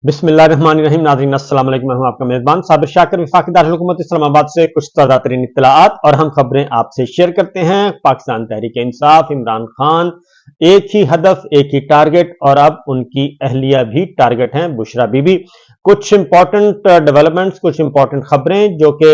बिस्मिल्लाहिर्रहमानिर्रहीम। नाज़रीन अस्सलाम वालेकुम। मैं हूं आपका मेजबान साबिर शाकिर, वफाकी दारुल हुकूमत इस्लामाबाद से कुछ ताज़ा तरीन इत्तलाआत और हम खबरें आपसे शेयर करते हैं। पाकिस्तान तहरीक इंसाफ, इमरान खान, एक ही हदफ, एक ही टारगेट और अब उनकी अहलिया भी टारगेट हैं, बुशरा बीबी। कुछ इंपॉर्टेंट डेवलपमेंट्स, कुछ इंपॉर्टेंट खबरें जो कि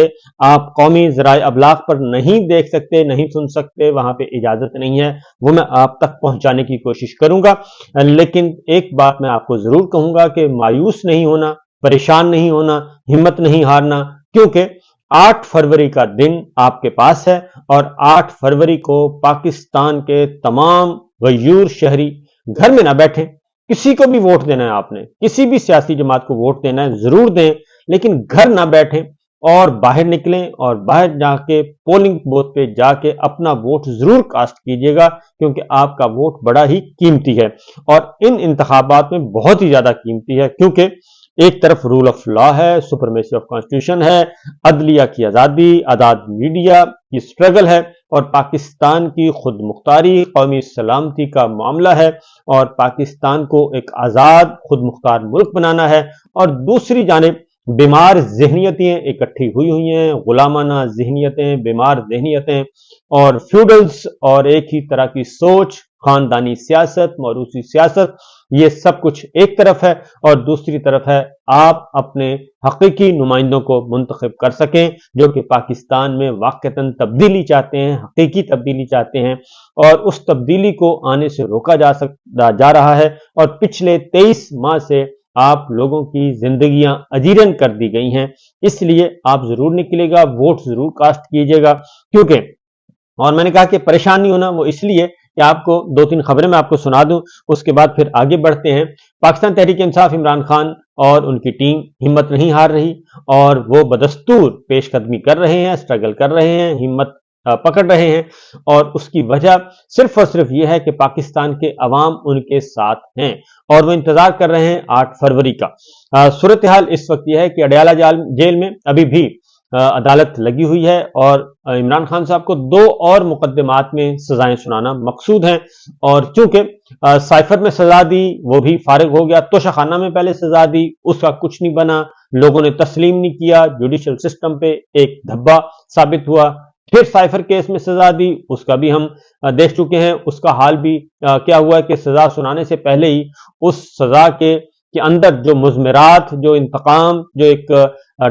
आप कौमी ज़राए अबलाग पर नहीं देख सकते, नहीं सुन सकते, वहां पे इजाजत नहीं है, वो मैं आप तक पहुंचाने की कोशिश करूंगा। लेकिन एक बात मैं आपको जरूर कहूंगा कि मायूस नहीं होना, परेशान नहीं होना, हिम्मत नहीं हारना, क्योंकि 8 फरवरी का दिन आपके पास है और 8 फरवरी को पाकिस्तान के तमाम गयूर शहरी घर में ना बैठे। किसी को भी वोट देना है, आपने किसी भी सियासी जमात को वोट देना है, जरूर दें, लेकिन घर ना बैठें और बाहर निकलें और बाहर जाके पोलिंग बूथ पे जाके अपना वोट जरूर कास्ट कीजिएगा, क्योंकि आपका वोट बड़ा ही कीमती है और इन इंतखाबात में बहुत ही ज्यादा कीमती है। क्योंकि एक तरफ रूल ऑफ लॉ है, सुपरमेसी ऑफ कॉन्स्टिट्यूशन है, अदलिया की आजादी, आजाद मीडिया की स्ट्रगल है और पाकिस्तान की खुद मुख्तारी, कौमी सलामती का मामला है और पाकिस्तान को एक आजाद खुद मुख्तार मुल्क बनाना है। और दूसरी जानिब बीमार जहनीतें इकट्ठी हुई हुई हैं, गुलामाना जहनीतें, बीमार जहनीतें और फ्यूडल्स और एक ही तरह की सोच, खानदानी सियासत, मौरूसी सियासत, ये सब कुछ एक तरफ है और दूसरी तरफ है आप अपने हकीकी नुमाइंदों को मुंतखब कर सकें जो कि पाकिस्तान में वाकईतन तब्दीली चाहते हैं, हकीकी तब्दीली चाहते हैं और उस तब्दीली को आने से रोका जा रहा है। और पिछले 23 माह से आप लोगों की जिंदगियां अजीरन कर दी गई हैं, इसलिए आप जरूर निकलेगा, वोट जरूर कास्ट कीजिएगा। क्योंकि और मैंने कहा कि परेशान नहीं होना, वो इसलिए कि आपको 2-3 खबरें मैं आपको सुना दूं, उसके बाद फिर आगे बढ़ते हैं। पाकिस्तान तहरीक इंसाफ, इमरान खान और उनकी टीम हिम्मत नहीं हार रही और वो बदस्तूर पेशकदमी कर रहे हैं, स्ट्रगल कर रहे हैं, हिम्मत पकड़ रहे हैं और उसकी वजह सिर्फ और सिर्फ यह है कि पाकिस्तान के अवाम उनके साथ हैं और वो इंतजार कर रहे हैं 8 फरवरी का। सूरत हाल इस वक्त यह है कि अडयाला जेल में अभी भी अदालत लगी हुई है और इमरान खान साहब को 2 और मुकदमात में सजाएं सुनाना मकसूद है। और चूंकि साइफर में सजा दी, वो भी फारिग हो गया, तोशाखाना में पहले सजा दी, उसका कुछ नहीं बना, लोगों ने तस्लीम नहीं किया, जुडिशल सिस्टम पे एक धब्बा साबित हुआ। फिर साइफर केस में सजा दी, उसका भी हम देख चुके हैं, उसका हाल भी क्या हुआ कि सजा सुनाने से पहले ही उस सजा के अंदर जो मुजमरात, जो इंतकाम, जो एक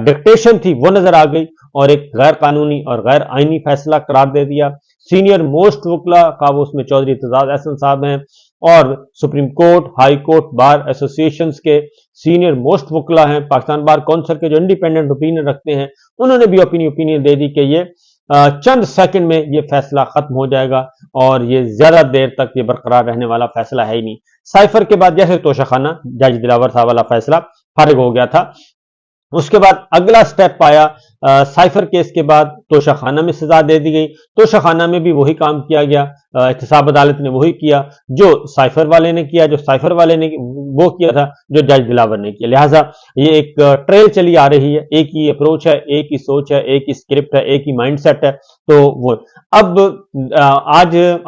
डिक्टेशन थी, वो नजर आ गई और एक गैर कानूनी और गैर आईनी फैसला करार दे दिया। सीनियर मोस्ट वकला का वो उसमें चौधरी एतजाज अहसन साहब हैं और supreme court, high court, bar association के सीनियर मोस्ट वकला हैं, पाकिस्तान बार काउंसिल के जो इंडिपेंडेंट ओपिनियन रखते हैं, उन्होंने भी अपनी ओपिनियन दे दी कि ये चंद सेकंड में ये फैसला खत्म हो जाएगा और ये ज्यादा देर तक ये बरकरार रहने वाला फैसला है ही नहीं। साइफर के बाद जैसे तोशाखाना जज दिलावर साहब वाला फैसला फारिग हो गया था, उसके बाद अगला स्टेप आया साइफर केस के बाद तोशाखाना में सजा दे दी गई। तोशाखाना में भी वही काम किया गया, एहतसाब अदालत ने वही किया जो साइफर वाले ने किया, जो साइफर वाले ने वो किया था जो जज दिलावर ने किया। लिहाजा ये एक ट्रेल चली आ रही है, एक ही अप्रोच है, एक ही सोच है, एक ही स्क्रिप्ट है, एक ही माइंडसेट है। तो वो अब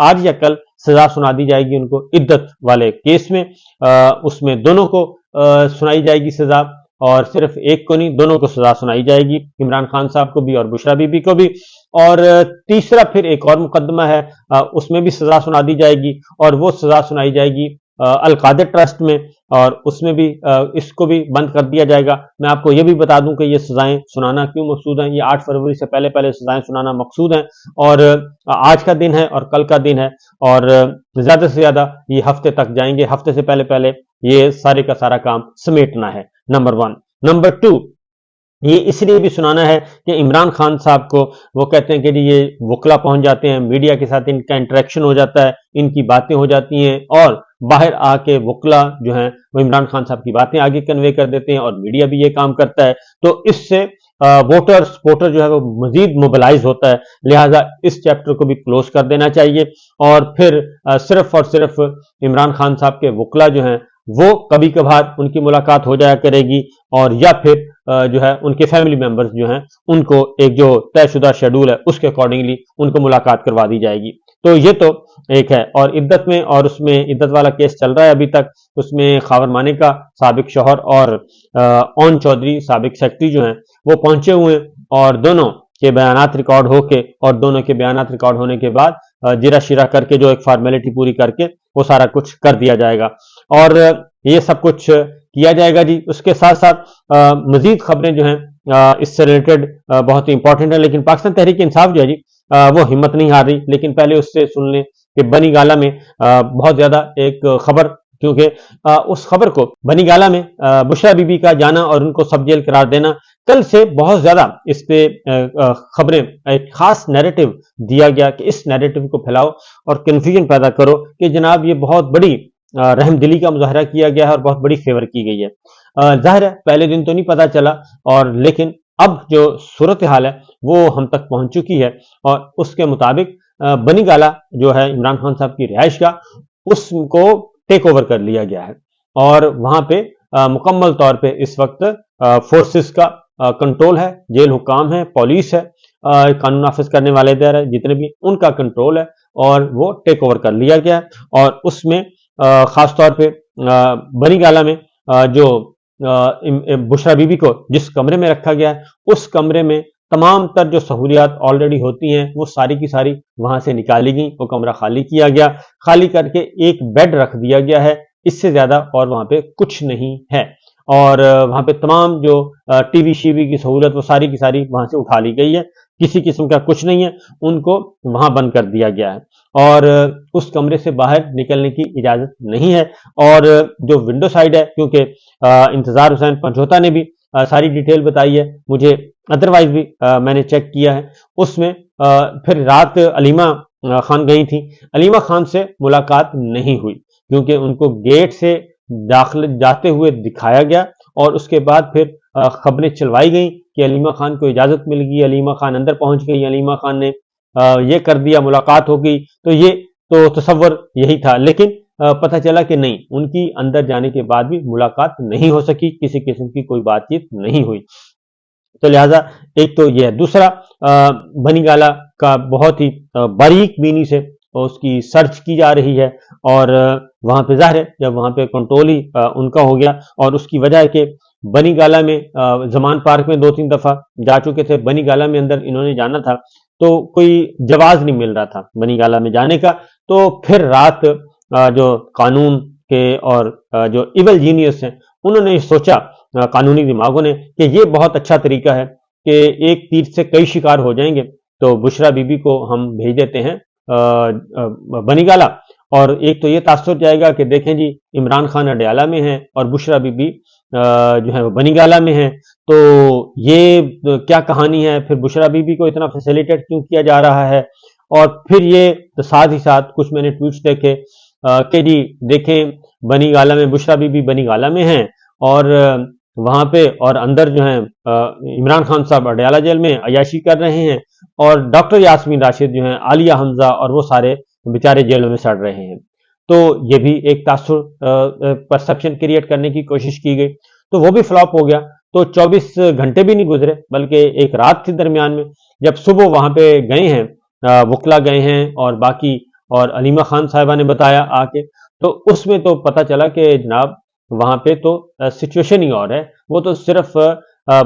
आज या कल सजा सुना दी जाएगी उनको इद्दत वाले केस में, उसमें दोनों को सुनाई जाएगी सजा और सिर्फ एक को नहीं, दोनों को सजा सुनाई जाएगी, इमरान खान साहब को भी और बुशरा बीबी को भी। और तीसरा फिर एक और मुकदमा है, उसमें भी सजा सुना दी जाएगी और वो सजा सुनाई जाएगी अल कादिर ट्रस्ट में और उसमें भी इसको भी बंद कर दिया जाएगा। मैं आपको ये भी बता दूं कि ये सजाएं सुनाना क्यों मकसूद हैं, ये 8 फरवरी से पहले पहले सजाएं सुनाना मकसूद हैं और आज का दिन है और कल का दिन है और ज्यादा से ज्यादा ये हफ्ते तक जाएंगे, हफ्ते से पहले पहले ये सारे का सारा काम समेटना है, नंबर 1। नंबर 2, ये इसलिए भी सुनाना है कि इमरान खान साहब को वो कहते हैं कि ये वकला पहुंच जाते हैं, मीडिया के साथ इनका इंटरेक्शन हो जाता है, इनकी बातें हो जाती हैं और बाहर आके वकला जो हैं वो इमरान खान साहब की बातें आगे कन्वे कर देते हैं और मीडिया भी ये काम करता है। तो इससे वोटर सपोर्टर जो है वो मजीद मोबिलाइज होता है। लिहाजा इस चैप्टर को भी क्लोज कर देना चाहिए और फिर सिर्फ और सिर्फ इमरान खान साहब के वकला जो हैं वो कभी कभार उनकी मुलाकात हो जाया करेगी और या फिर जो है उनके फैमिली मेंबर्स जो हैं उनको एक जो तयशुदा शेड्यूल है उसके अकॉर्डिंगली उनको मुलाकात करवा दी जाएगी। तो ये तो ایک ہے، اور عدت میں، اور اس میں عدت والا کیس چل رہا ہے ابھی تک، اس میں خاور مانی کا سابق شوہر اور اون چودھری سابق سیکرٹری جو ہیں وہ پہنچے ہوئے ہیں، اور دونوں کے بیانات ریکارڈ ہو کے، اور دونوں کے بیانات ریکارڈ ہونے کے بعد جرا شیرہ کر کے، جو ایک فارمیلٹی پوری کر کے وہ سارا کچھ کر دیا جائے گا، اور یہ سب کچھ کیا جائے گا جی۔ اس کے ساتھ ساتھ مزید خبریں جو ہیں اس سے ریلیٹڈ بہت ہی امپورٹنٹ ہیں، لیکن پاکستان تحریک انصاف جو ہے جی وہ ہمت نہیں ہار رہی، لیکن پہلے اس سے سن لیں کہ بنی گالہ میں بہت زیادہ ایک خبر، کیونکہ اس خبر کو بنی گالہ میں بشرا بی بی کا جانا اور ان کو سب جیل قرار دینا، کل سے بہت زیادہ اس پہ خبریں، ایک خاص نیریٹو دیا گیا کہ اس نیریٹو کو پھیلاؤ اور کنفیوژن پیدا کرو کہ جناب یہ بہت بڑی رحم دلی کا مظاہرہ کیا گیا ہے اور بہت بڑی فیور کی گئی ہے۔ ظاہر ہے پہلے دن تو نہیں پتا چلا، اور لیکن اب جو صورتحال ہے وہ ہم تک پہنچ چکی ہے، اور اس کے مطابق بنی گالہ جو ہے عمران خان صاحب کی رہائش کا، اس کو ٹیک اوور کر لیا گیا ہے، اور وہاں پہ مکمل طور پہ اس وقت فورسز کا کنٹرول ہے، جیل حکام ہے، پولیس ہے، قانون نافذ کرنے والے ادارے جتنے بھی ان کا کنٹرول ہے، اور وہ ٹیک اوور کر لیا گیا ہے۔ اور اس میں خاص طور پہ بنی گالہ میں جو بشرا بی بی کو جس کمرے میں رکھا گیا ہے، اس کمرے میں تمام تر جو سہولیات آلریڈی ہوتی ہیں وہ ساری کی ساری وہاں سے نکالی گئی، وہ کمرہ خالی کیا گیا، خالی کر کے ایک بیڈ رکھ دیا گیا ہے، اس سے زیادہ اور وہاں پہ کچھ نہیں ہے، اور وہاں پہ تمام جو ٹی وی شی وی کی سہولت وہ ساری کی ساری وہاں سے اٹھا لی گئی ہے، کسی قسم کا کچھ نہیں ہے، ان کو وہاں بند کر دیا گیا ہے، اور اس کمرے سے باہر نکلنے کی اجازت نہیں ہے۔ اور جو ونڈو سائڈ ہے، کیونکہ انتظار حسین پنجوتا نے بھی ساری ڈیٹیل بتائی ہے مجھے، ادروائز بھی میں نے چیک کیا ہے، اس میں پھر رات علیمہ خان گئی تھی، علیمہ خان سے ملاقات نہیں ہوئی، کیونکہ ان کو گیٹ سے داخل جاتے ہوئے دکھایا گیا، اور اس کے بعد پھر خبریں چلوائی گئیں کہ علیمہ خان کو اجازت مل گئی، علیمہ خان اندر پہنچ گئی، علیمہ خان نے یہ کر دیا، ملاقات ہو گئی، تو یہ تو تصور یہی تھا، لیکن پتہ چلا کہ نہیں، ان کی اندر جانے کے بعد بھی ملاقات نہیں ہو سکی، کسی قسم کی کوئی بات چیت نہیں ہوئی، تو لہٰذا ایک تو یہ ہے۔ دوسرا، بنی گالہ کا بہت ہی باریک بینی سے اس کی سرچ کی جا رہی ہے، اور وہاں پہ ظاہر ہے جب وہاں پہ کنٹرول ہی ان کا ہو گیا، اور اس کی وجہ ہے کہ بنی گالہ میں زمان پارک میں 2-3 دفعہ جا چکے تھے، بنی گالہ میں اندر انہوں نے جانا تھا تو کوئی جواز نہیں مل رہا تھا بنی گالہ میں جانے کا، تو پھر رات جو قانون کے اور جو ایول جینیس ہیں انہوں نے سوچا، قانونی دماغوں نے، کہ یہ بہت اچھا طریقہ ہے کہ ایک تیر سے کئی شکار ہو جائیں گے، تو بشرا بی بی کو ہم بھیج دیتے ہیں بنی گالہ، اور ایک تو یہ تاثر جائے گا کہ دیکھیں جی عمران خان اڈیالہ میں ہیں اور بشرا بی بی جو ہے وہ بنی گالہ میں ہیں، تو یہ کیا کہانی ہے، پھر بشرا بی بی کو اتنا فیسیلیٹیٹ کیوں کیا جا رہا ہے، اور پھر یہ ساتھ ہی ساتھ کچھ میں نے ٹویٹس دیکھے کہ جی دیکھیں بنی گالہ میں بشرا بی بی بنی گالہ میں ہیں، اور وہاں پہ اور اندر جو ہیں عمران خان صاحب اڈیالہ جیل میں عیاشی کر رہے ہیں، اور ڈاکٹر یاسمین راشد جو ہیں، عالیہ حمزہ اور وہ سارے بیچارے جیلوں میں سڑ رہے ہیں، تو یہ بھی ایک تاثر پرسپشن کریٹ کرنے کی کوشش کی گئی، تو وہ بھی فلاپ ہو گیا، تو 24 گھنٹے بھی نہیں گزرے بلکہ ایک رات تھی درمیان میں، جب صبح وہاں پہ گئے ہیں وکلا گئے ہیں اور باقی، اور علیمہ خان صاحبہ نے بتایا آ کے، تو اس میں تو پتہ چلا کہ جناب وہاں پہ تو سچویشن ہی اور ہے، وہ تو صرف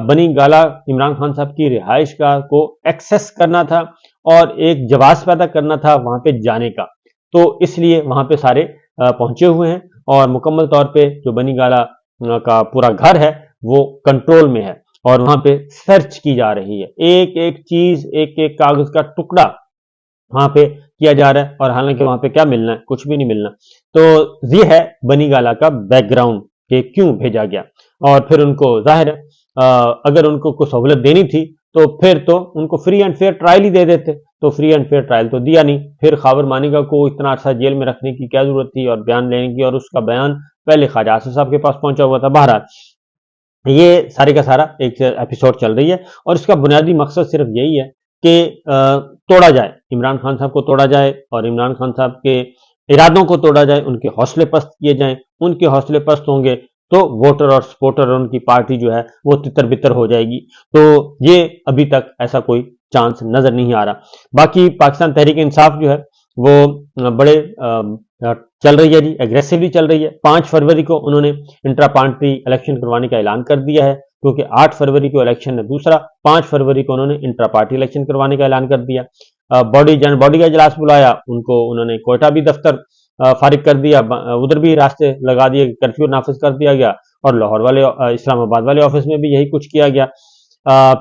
بنی گالہ عمران خان صاحب کی رہائش کا کو ایکسس کرنا تھا اور ایک جواز پیدا کرنا تھا وہاں پہ جانے کا، تو اس لیے وہاں پہ سارے پہنچے ہوئے ہیں، اور مکمل طور پہ جو بنی گالہ کا پورا گھر ہے وہ کنٹرول میں ہے، اور وہاں پہ سرچ کی جا رہی ہے، ایک ایک چیز، ایک ایک کاغذ کا ٹکڑا وہاں پہ کیا جا رہا ہے، اور حالانکہ وہاں پہ کیا ملنا ہے، کچھ بھی نہیں ملنا، تو یہ ہے بنی گالہ کا بیک گراؤنڈ کہ کیوں بھیجا گیا، اور پھر ان کو ظاہر ہے اگر ان کو کوئی سہولت دینی تھی تو پھر تو ان کو فری اینڈ فیئر ٹرائل ہی دے دیتے، تو فری اینڈ فیئر ٹرائل تو دیا نہیں، پھر خاور مانیگا کو اتنا عرصہ جیل میں رکھنے کی کیا ضرورت تھی اور بیان لینے کی، اور اس کا بیان پہلے خواجہ آصف صاحب کے پاس پہنچا ہوا تھا۔ بہرحال یہ سارے کا سارا ایک ایپیسوڈ چل رہی ہے، اور اس کا بنیادی مقصد صرف یہی ہے کہ توڑا جائے، عمران خان صاحب کو توڑا جائے، اور عمران خان صاحب کے ارادوں کو توڑا جائے، ان کے حوصلے پست کیے جائیں، ان کے حوصلے پست ہوں گے تو ووٹر اور سپورٹر اور ان کی پارٹی جو ہے وہ تتر بتر ہو جائے گی، تو یہ ابھی تک ایسا کوئی چانس نظر نہیں آ رہا۔ باقی پاکستان تحریک انصاف جو ہے वो बड़े चल रही है जी, एग्रेसिवली चल रही है। 5 फरवरी को उन्होंने इंट्रा पार्टी इलेक्शन करवाने का ऐलान कर दिया है, क्योंकि 8 फरवरी को इलेक्शन है दूसरा, 5 फरवरी को उन्होंने इंट्रा पार्टी इलेक्शन करवाने का ऐलान कर दिया। बॉडी का इजलास बुलाया, उनको उन्होंने कोयटा भी दफ्तर फारिग कर दिया, उधर भी रास्ते लगा दिए, कर्फ्यू नाफिज कर दिया गया, और लाहौर वाले इस्लामाबाद वाले ऑफिस में भी यही कुछ किया गया।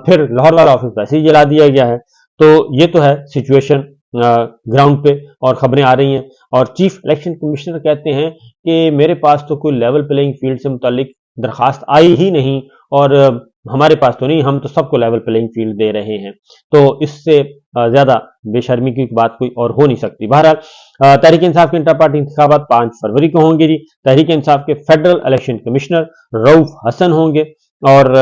फिर लाहौर वाला ऑफिस वैसे ही जला दिया गया है। तो ये तो है सिचुएशन ग्राउंड पे, और खबरें आ रही हैं। और चीफ इलेक्शन कमिश्नर कहते हैं कि मेरे पास तो कोई लेवल प्लेइंग फील्ड से मुतालिक दरखास्त आई ही नहीं, और हमारे पास तो नहीं, हम तो सबको लेवल प्लेइंग फील्ड दे रहे हैं। तो इससे ज्यादा बेशर्मी की बात कोई और हो नहीं सकती। बहरहाल तहरीक इंसाफ के इंटर पार्टी इंतखाबात 5 फरवरी को होंगे जी। तहरीक इंसाफ के federal election commissioner Rauf Hasan होंगे, और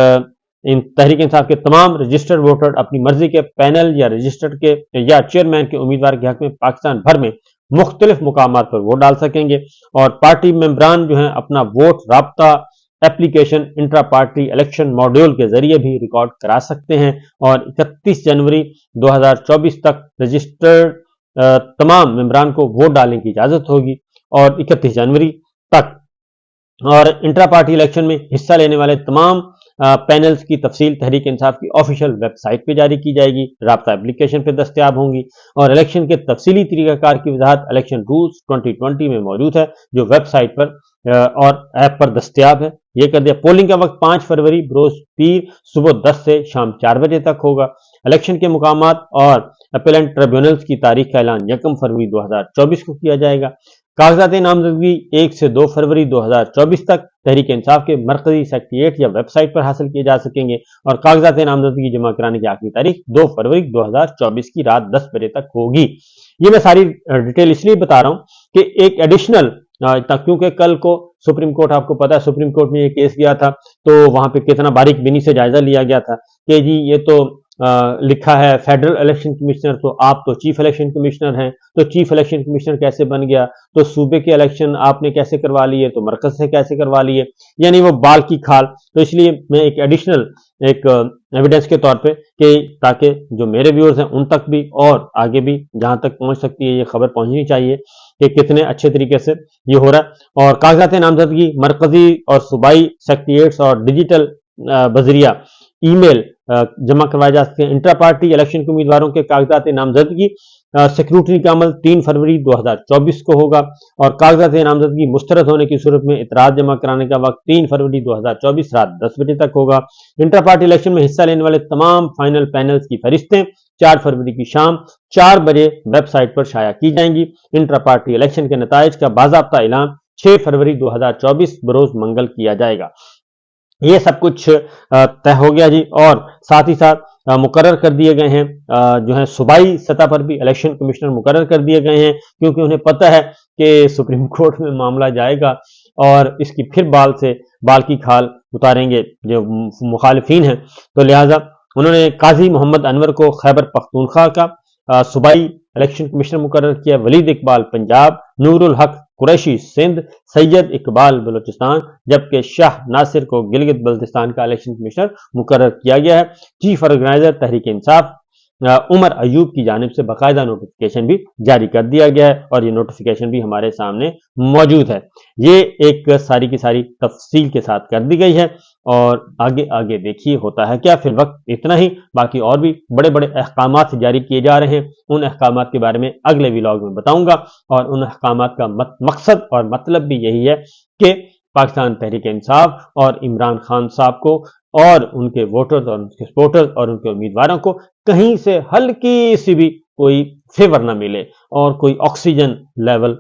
इन तहरीक इंसाफ के तमाम रजिस्टर्ड वोटर अपनी मर्जी के पैनल या रजिस्टर्ड के या चेयरमैन के उम्मीदवार के हक में पाकिस्तान भर में मुख्तलिफ मुकामात पर वोट डाल सकेंगे, और पार्टी मेंबरान जो हैं अपना वोट राब्ता application intra party election module के जरिए भी रिकॉर्ड करा सकते हैं। और 31 जनवरी 2024 तक रजिस्टर्ड तमाम मेंबरान को वोट डालने की इजाजत होगी, और 31 जनवरी तक। और इंट्रा पार्टी इलेक्शन में हिस्सा लेने वाले तमाम पैनल्स की तफसील तहरीक इंसाफ की ऑफिशियल वेबसाइट पे जारी की जाएगी, राब्ता एप्लीकेशन पे दस्तयाब होंगी, और इलेक्शन के तफसीली तरीकाकार की वजाहत इलेक्शन रूल्स 2020 में मौजूद है, जो वेबसाइट पर और ऐप पर दस्तयाब है। ये कर दिया। पोलिंग का वक्त 5 फरवरी बरोज पीर सुबह 10 से शाम 4 बजे तक होगा। इलेक्शन के मुकामात और अपीलेंट ट्रिब्यूनल्स की तारीख का ऐलान 1 फरवरी 2024 को किया जाएगा। कागजात नामजदगी 1 से 2 फरवरी 2024 तक तहरीक इंसाफ के मरकजी सेक्रेटेरिएट या वेबसाइट पर हासिल किए जा सकेंगे, और कागजात नामजदगी जमा कराने की आखिरी तारीख 2 फरवरी 2024 की रात 10 बजे तक होगी। ये मैं सारी डिटेल इसलिए बता रहा हूं कि एक एडिशनल, क्योंकि कल को सुप्रीम कोर्ट, आपको पता है सुप्रीम कोर्ट में ये केस गया था, तो वहां पे कितना बारीक बिनी से जायजा लिया गया था कि जी ये तो लिखा है फेडरल इलेक्शन कमिश्नर, तो आप तो चीफ इलेक्शन कमिश्नर हैं, तो चीफ इलेक्शन कमिश्नर कैसे बन गया, तो सूबे के इलेक्शन आपने कैसे करवा लिए, तो मरकज से कैसे करवा लिए, यानी वो बाल की खाल। तो इसलिए मैं एक एडिशनल एक एविडेंस के तौर पे कि ताकि जो मेरे व्यूअर्स हैं उन तक भी और आगे भी जहां तक पहुंच सकती है ये खबर पहुंचनी चाहिए कि कितने अच्छे तरीके से ये हो रहा है। और कागजात नामजदगी मरकजी और सूबाई सेक्रेटेरिएट्स और डिजिटल बजरिया ईमेल जमा करवाए जा सकते हैं। इंट्रा पार्टी इलेक्शन के उम्मीदवारों के कागजात नामजदगी सेक्रेटरी का अमल 3 फरवरी 2024 को होगा, और कागजात नामजदगी मुस्तरद होने की सूरत में इतराज जमा कराने का वक्त 3 फरवरी 2024 रात 10 बजे तक होगा। इंट्रा पार्टी इलेक्शन में हिस्सा लेने वाले तमाम फाइनल पैनल्स की फरिश्तें 4 फरवरी की शाम 4 बजे वेबसाइट पर शाया की जाएंगी। इंट्रा पार्टी इलेक्शन के नताइज का बाज़ाब्ता ऐलान 6 फरवरी 2024 बरोज मंगल किया जाएगा। ये सब कुछ तय हो गया जी, और साथ ही साथ मुकर्रर कर दिए गए हैं, जो है सूबाई सतह पर भी इलेक्शन कमिश्नर मुकर्रर कर दिए गए हैं, क्योंकि उन्हें पता है कि सुप्रीम कोर्ट में मामला जाएगा और इसकी फिर बाल की खाल उतारेंगे जो मुखालिफिन हैं। तो लिहाजा उन्होंने काजी मोहम्मद अनवर को खैबर पख्तूनख्वा का सूबाई इलेक्शन कमिश्नर मुकर्रर किया, वलीद इकबाल पंजाब, नूरुल हक कुरैशी सिंध, सैयद इकबाल बलूचिस्तान, जबकि शाह नासिर को गिलगित बल्तिस्तान का इलेक्शन कमिश्नर मुकर्रर किया गया है। चीफ ऑर्गेनाइजर तहरीक इंसाफ उमर अयूब की जानिब से बाकायदा नोटिफिकेशन भी जारी कर दिया गया है, और ये नोटिफिकेशन भी हमारे सामने मौजूद है। ये एक सारी की सारी तफसील के साथ कर दी गई है, और आगे आगे देखिए होता है क्या। फिर वक्त इतना ही, बाकी और भी बड़े बड़े अहकामात जारी किए जा रहे हैं, उन अहकामात के बारे में अगले व्लॉग में बताऊंगा, और उन अहकामात का मकसद और मतलब भी यही है कि पाकिस्तान तहरीक इंसाफ और इमरान खान साहब को और उनके वोटर्स और उनके सपोर्टर्स और उनके उम्मीदवारों को कहीं से हल्की सी भी कोई फेवर ना मिले, और कोई ऑक्सीजन लेवल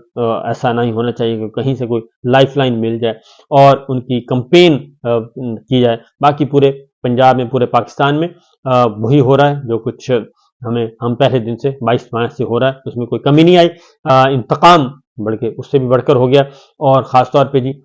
ऐसा नहीं होना चाहिए कि कहीं से कोई लाइफलाइन मिल जाए और उनकी कंपेन की जाए। बाकी पूरे पंजाब में, पूरे पाकिस्तान में वही हो रहा है जो कुछ हम पहले दिन से 22 मार्च से हो रहा है, उसमें कोई कमी नहीं आई। इंतकाम बल्कि उससे भी बढ़कर हो गया, और खासतौर पे जी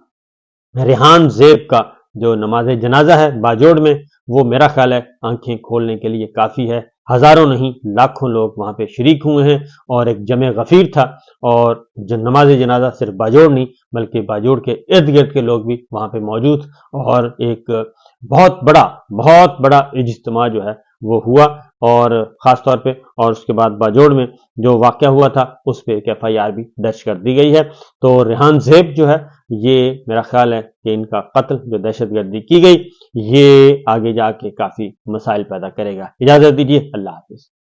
रेहान ज़ेब का जो नमाज जनाजा है बाजोड़ में, वो मेरा ख्याल है आंखें खोलने के लिए काफ़ी है। हजारों नहीं लाखों लोग वहां पे शरीक हुए हैं, और एक जमे गफीर था, और नमाज जनाजा सिर्फ बाजोड़ नहीं बल्कि बाजोड़ के इर्द गिर्द के लोग भी वहां पे मौजूद, और एक बहुत बड़ा इज्तिमा जो है وہ ہوا، اور خاص طور پہ اور اس کے بعد باجوڑ میں جو واقعہ ہوا تھا اس پہ ایک FIR بھی درج کر دی گئی ہے۔ تو ریحان زیب جو ہے یہ میرا خیال ہے کہ ان کا قتل جو دہشت گردی کی گئی یہ آگے جا کے کافی مسائل پیدا کرے گا۔ اجازت دیجیے، اللہ حافظ۔